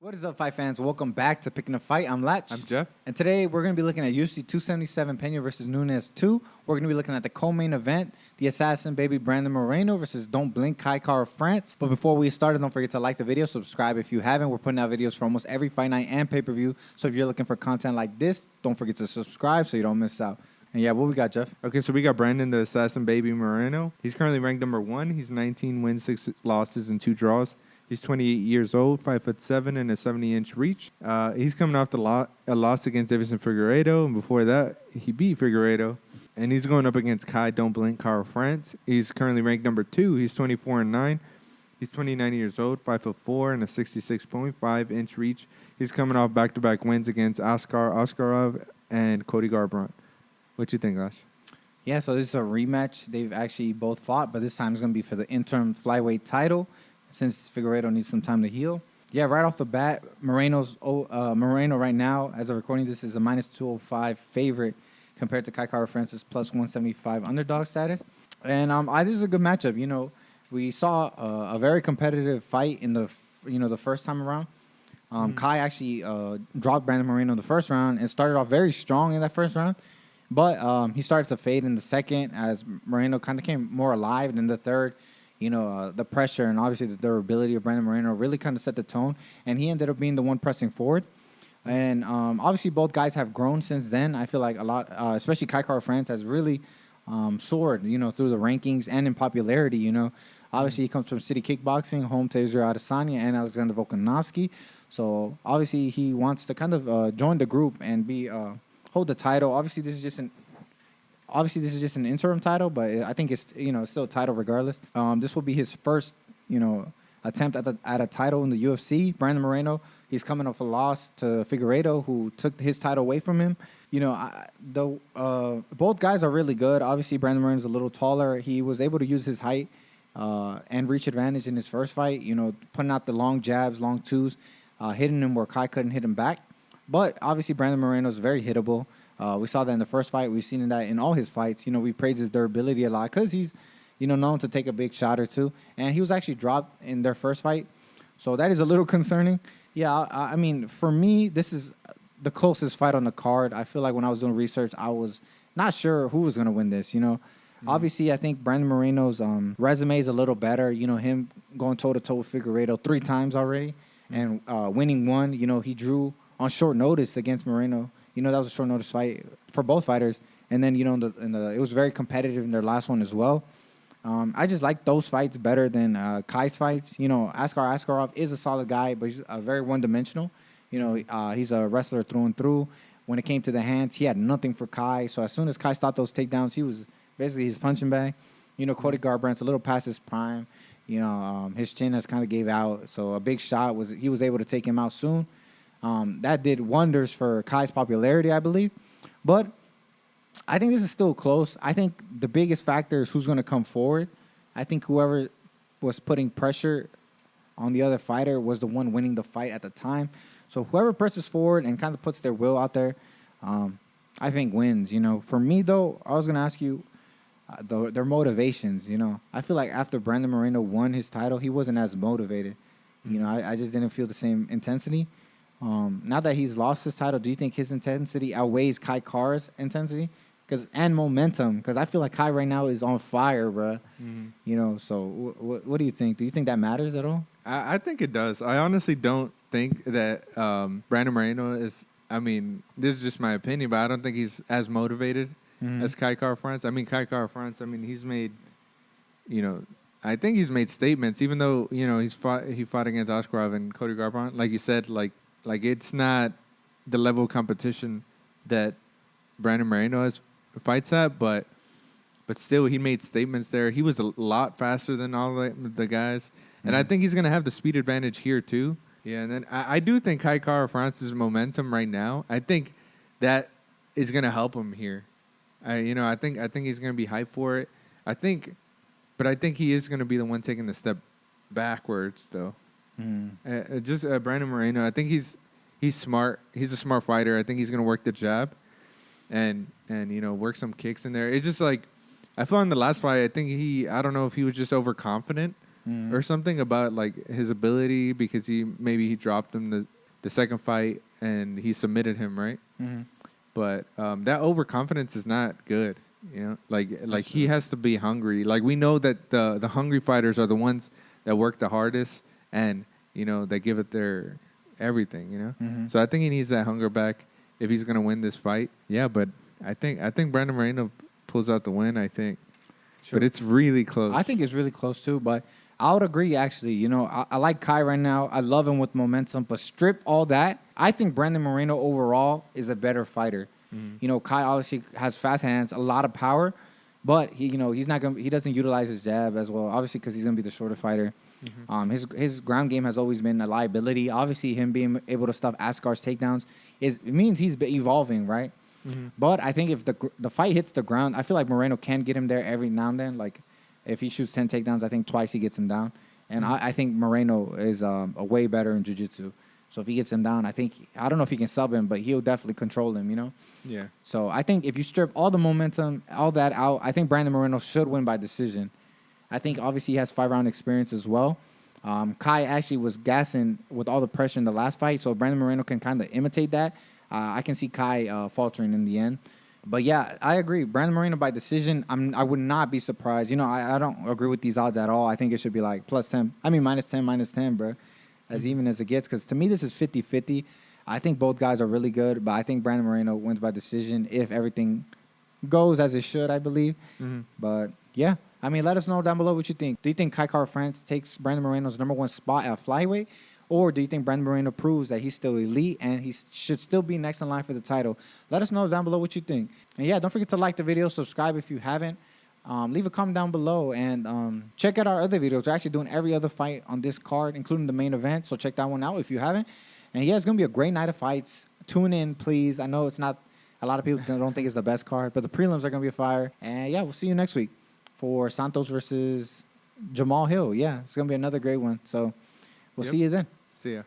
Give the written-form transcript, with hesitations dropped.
What is up, fight fans? Welcome back to Picking a Fight. I'm Latch. I'm Jeff. And today we're going to be looking at UFC 277 Pena versus Nunes 2. We're going to be looking at the co-main event, the Assassin Baby Brandon Moreno versus Don't Blink Kai Kara France. But before we start, don't forget to like the video, subscribe if you haven't. We're putting out videos for almost every fight night and pay-per-view. So if you're looking for content like this, don't forget to subscribe so you don't miss out. And yeah, what we got, Jeff? Okay, so we got Brandon, the Assassin Baby Moreno. He's currently ranked number 1. He's 19 wins, 6 losses, and 2 draws. He's 28 years old, 5'7", and a 70-inch reach. He's coming off a loss against Davidson Figueiredo, and before that, he beat Figueiredo. And he's going up against Kai Don't Blink Kara France. He's currently ranked number 2. He's 24-9. He's 29 years old, 5'4", and a 66.5-inch reach. He's coming off back-to-back wins against Askar Askarov and Cody Garbrandt. What you think, Ash? Yeah, so this is a rematch. They've actually both fought, but this time it's going to be for the interim flyweight title, since Figueiredo needs some time to heal. Yeah, right off the bat, Moreno right now, as of recording this, is a minus 205 favorite compared to Kai Kara France's plus 175 underdog status. And this is a good matchup. You know, we saw a very competitive fight in the first time around. Kai actually dropped Brandon Moreno in the first round and started off very strong in that first round. But he started to fade in the second as Moreno kind of came more alive. And in the third, the pressure and obviously the durability of Brandon Moreno really kind of set the tone. And he ended up being the one pressing forward. And obviously both guys have grown since then. I feel like a lot, especially Kai Kara France, has really soared, through the rankings and in popularity, Obviously, he comes from City Kickboxing, home to Israel Adesanya and Alexander Volkanovski. So obviously he wants to kind of join the group and hold the title. Obviously, this is just an interim title, but I think it's still a title regardless. This will be his first attempt at a title in the UFC. Brandon Moreno, he's coming off a loss to Figueiredo, who took his title away from him. Both guys are really good. Obviously, Brandon Moreno's a little taller. He was able to use his height and reach advantage in his first fight. Putting out the long jabs, long twos, hitting him where Kai couldn't hit him back. But obviously, Brandon Moreno is very hittable. We saw that in the first fight. We've seen that in all his fights. We praise his durability a lot because he's, known to take a big shot or two. And he was actually dropped in their first fight. So that is a little concerning. Yeah, I mean, for me, this is the closest fight on the card. I feel like when I was doing research, I was not sure who was going to win this, Obviously, I think Brandon Moreno's resume is a little better. Him going toe-to-toe with Figueiredo 3 times already and winning one. He drew on short notice against Moreno. That was a short notice fight for both fighters. And then, it was very competitive in their last one as well. I just like those fights better than Kai's fights. Askar Askarov is a solid guy, but he's very one-dimensional. He's a wrestler through and through. When it came to the hands, he had nothing for Kai. So as soon as Kai stopped those takedowns, he was basically his punching bag. Cody Garbrandt's a little past his prime. His chin has kind of gave out. So a big shot he was able to take him out soon. That did wonders for Kai's popularity, I believe. But I think this is still close. I think the biggest factor is who's going to come forward. I think whoever was putting pressure on the other fighter was the one winning the fight at the time. So whoever presses forward and kind of puts their will out there, I think wins. For me, though, I was going to ask you their motivations. I feel like after Brandon Moreno won his title, he wasn't as motivated. I just didn't feel the same intensity. Now that he's lost his title, do you think his intensity outweighs Kai Kara's intensity and momentum? Because I feel like Kai right now is on fire, bro. So what do you think? Do you think that matters at all? I think it does. I honestly don't think that Brandon Moreno is, this is just my opinion, but I don't think he's as motivated as Kai Kara France. Kai Kara France, he's made, I think he's made statements, even though, he fought against Askarov and Cody Garbrandt. Like you said, like it's not the level of competition that Brandon Moreno fights at, but still he made statements there. He was a lot faster than all the guys, and I think he's going to have the speed advantage here too. Yeah, and then I do think Kai Kara France's momentum right now, I think that is going to help him here. I think he's going to be hyped for it. I think he is going to be the one taking the step backwards though. Brandon Moreno, I think he's smart. He's a smart fighter. I think he's going to work the jab and work some kicks in there. It's just like I felt in the last fight, I don't know if he was just overconfident or something about like his ability because he dropped him the second fight and he submitted him, right? Mm-hmm. But that overconfidence is not good. You know, like he has to be hungry. Like we know that the hungry fighters are the ones that work the hardest and they give it their everything. Mm-hmm. So I think he needs that hunger back if he's gonna win this fight. Yeah, but I think Brandon Moreno pulls out the win. I think, Sure. but it's really close. I think it's really close too, but I would agree actually. I like Kai right now. I love him with momentum, but strip all that. I think Brandon Moreno overall is a better fighter. Kai obviously has fast hands, a lot of power, but he doesn't utilize his jab as well, obviously because he's gonna be the shorter fighter. His ground game has always been a liability. Obviously, him being able to stuff Askar's takedowns it means he's evolving, right? But I think if the fight hits the ground, I feel like Moreno can get him there every now and then. Like if he shoots 10 takedowns, I think twice he gets him down. And I think Moreno is a way better in jiu-jitsu. So if he gets him down, I don't know if he can sub him, but he'll definitely control him, Yeah. So I think if you strip all the momentum, all that out, I think Brandon Moreno should win by decision. I think obviously he has 5-round experience as well. Kai actually was gassing with all the pressure in the last fight, so Brandon Moreno can kind of imitate that. I can see Kai faltering in the end. But yeah, I agree. Brandon Moreno by decision, I would not be surprised. I don't agree with these odds at all. I think it should be like plus 10. I mean, minus 10, bro. As even as it gets. Because to me, this is 50-50. I think both guys are really good, but I think Brandon Moreno wins by decision if everything goes as it should, I believe. But yeah, I mean, let us know down below what you think. Do you think Kai France takes Brandon Moreno's #1 spot at flyweight? Or do you think Brandon Moreno proves that he's still elite and he should still be next in line for the title? Let us know down below what you think. And yeah, don't forget to like the video, subscribe if you haven't. Leave a comment down below and check out our other videos. We're actually doing every other fight on this card, including the main event. So check that one out if you haven't. And yeah, it's going to be a great night of fights. Tune in, please. I know it's not, a lot of people don't think it's the best card, but the prelims are going to be a fire. And yeah, we'll see you next week for Santos versus Jamal Hill. Yeah, it's going to be another great one. So we'll see you then. See ya.